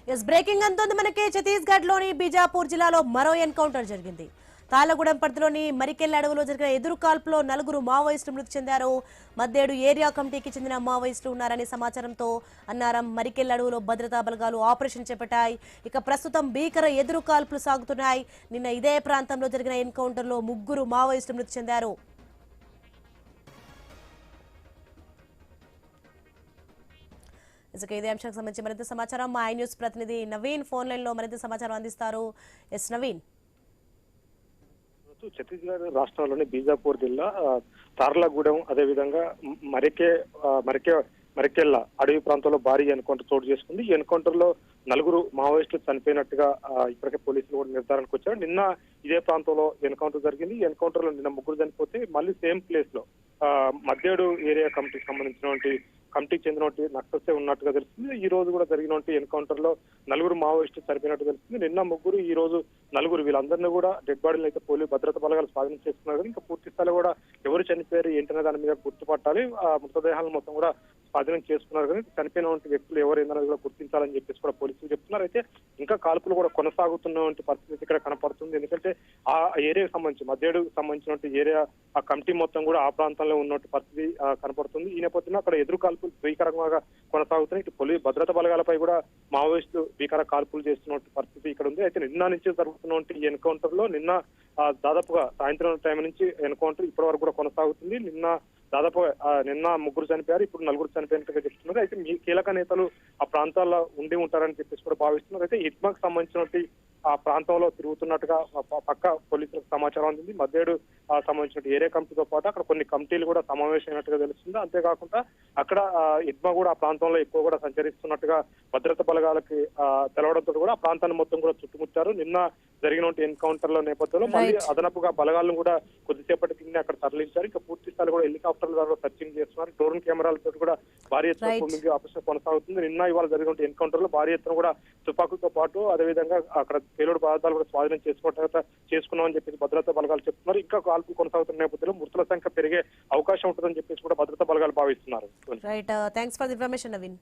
Breaking అంతోంది మనకి ఛత్తీస్గఢ్ లోని బీజాపూర్ జిల్లాలో మరో ఎన్కౌంటర్ జరిగింది. తాళ్లగూడెం పరిధిలోని మరికెల్ అడవిలో జరిగిన ఎదురు కాల్పులో 4 మావోయిస్టులు మృతి చెందారు. మద్దేడు ఏరియా కమిటీకి చెందిన మావోయిస్టులు ఉన్నారనే సమాచారంతో అన్నారం మరికెల్ అడవిలో భద్రతా బలగాలు ఆపరేషన్ చేపట్టాయి. ఇక ప్రస్తుతం భీకర ఎదురు కాల్పులు సాగుతున్నాయి. నిన్న ఇదే ప్రాంతంలో జరిగిన ఎన్కౌంటర్లో 3 మావోయిస్టులు మృతి చెందారు. ఇదే అంశానికి సంబంధించి మరింత సమాచారం మా ఐ న్యూస్ ప్రతినిధి నవీన్ ఫోన్ లైన్ లో మరింత సమాచారం అందిస్తారు. ఎస్ నవీన్. ఛత్తీస్గఢ్ రాష్ట్రంలోని బీజాపూర్ జిల్లా తార్లగూడెం అదేవిధంగా మరికెల్ల అడవి ప్రాంతంలో భారీ ఎన్కౌంటర్ చోటు చేసుకుంది. ఈ ఎన్కౌంటర్ లో 4 మావోయిస్టులు చనిపోయినట్టుగా ఇప్పటికే పోలీసులు కూడా నిర్ధారణకు వచ్చారు. నిన్న ఇదే ప్రాంతంలో ఎన్కౌంటర్ జరిగింది. ఈ ఎన్కౌంటర్ లో నిన్న 3 చనిపోతే మళ్ళీ సేమ్ ప్లేస్ లో మద్దేడు ఏరియా కమిటీకి సంబంధించినటువంటి కమిటీకి చెందినటువంటి నక్సల్సే ఉన్నట్టుగా తెలుస్తుంది. ఈ రోజు కూడా జరిగినటువంటి ఎన్కౌంటర్ లో 4 మావోయిస్టులు చనిపోయినట్టు తెలుస్తుంది. నిన్న 3, ఈ రోజు 4 వీళ్ళందరినీ కూడా డెడ్ బాడీలు అయితే పోలీసు భద్రతా బలగాలు స్వాధీనం చేసుకున్నారు. ఇంకా పూర్తి స్థాయిలో కూడా ఎవరు చనిపోయారు ఏంటనే దాని మీద గుర్తుపట్టాలి. మృతదేహాలను మొత్తం కూడా స్వాధీనం చేసుకున్నారు. కానీ చనిపోయినటువంటి వ్యక్తులు ఎవరు ఏందనేది కూడా గుర్తించాలని చెప్పేసి కూడా పోలీసులు చెప్తున్నారు. అయితే ఇంకా కాల్పులు కూడా కొనసాగుతున్నటువంటి పరిస్థితి ఇక్కడ కనపడుతుంది. ఎందుకంటే ఆ ఏరియాకి సంబంధించి మద్దేడుకు సంబంధించినటువంటి ఏరియా ఆ కమిటీ మొత్తం కూడా ఆ ప్రాంతంలో ఉన్నటువంటి పరిస్థితి కనపడుతుంది. ఈ నేపథ్యంలో అక్కడ ఎదురు కాల్పులు భీకరంగా కొనసాగుతున్నాయి. ఇటు పోలీసు భద్రతా బలగాలపై కూడా మావోయిస్టులు భీకర కాల్పులు చేస్తున్న పరిస్థితి ఇక్కడ ఉంది. అయితే నిన్న నుంచి జరుగుతున్నటువంటి ఈ ఎన్కౌంటర్ లో నిన్న దాదాపుగా సాయంత్రం టైం నుంచి ఎన్కౌంటర్ ఇప్పటి వరకు కూడా కొనసాగుతుంది. నిన్న 3 చనిపోయారు, ఇప్పుడు 4 చనిపోయినట్టుగా చెప్తున్నారు. అయితే మీ కీలక నేతలు ఆ ప్రాంతాల్లో ఉండి ఉంటారని చెప్పేసి కూడా భావిస్తున్నారు. అయితే హిట్మాకు సంబంధించినటువంటి ఆ ప్రాంతంలో తిరుగుతున్నట్టుగా పక్క పోలీసులకు సమాచారం అందింది. మద్దేడు సంబంధించిన ఏరియా కమిటీతో పాటు అక్కడ కొన్ని కమిటీలు కూడా సమావేశమైనట్టుగా తెలుస్తుంది. అంతేకాకుండా అక్కడ ఇడ్మా కూడా ఆ ప్రాంతంలో ఎక్కువ కూడా సంచరిస్తున్నట్టుగా భద్రతా బలగాలకి తెలవడంతో కూడా ఆ ప్రాంతాన్ని మొత్తం కూడా చుట్టుముట్టారు. నిన్న జరిగినటువంటి ఎన్కౌంటర్ లో నేపథ్యంలో మళ్ళీ అదనపుగా బలగాలను కూడా కొద్దిసేపటి కింద అక్కడ తరలించారు. ఇంకా పూర్తి స్థాయిలో కూడా హెలికాప్టర్ల ద్వారా సర్చింగ్ చేస్తున్నారు. డ్రోన్ కెమెరాలతో కూడా భారీ ఎత్తున ఆపరేషన్ కొనసాగుతుంది. నిన్న ఇవాళ జరిగిన ఎన్కౌంటర్ లో భారీ ఎత్తున కూడా తుపాకులతో పాటు అదేవిధంగా అక్కడ పేలుడు పదార్థాలు కూడా స్వాధీనం చేసుకున్నామని చెప్పేసి భద్రతా బలగాలు చెప్తున్నారు. ఇంకా కాల్పులు కొనసాగుతున్న నేపథ్యంలో మృతుల సంఖ్య పెరిగే అవకాశం ఉంటుందని చెప్పేసి కూడా భద్రతా బలగాలు భావిస్తున్నారు. Right, thanks for the information Naveen.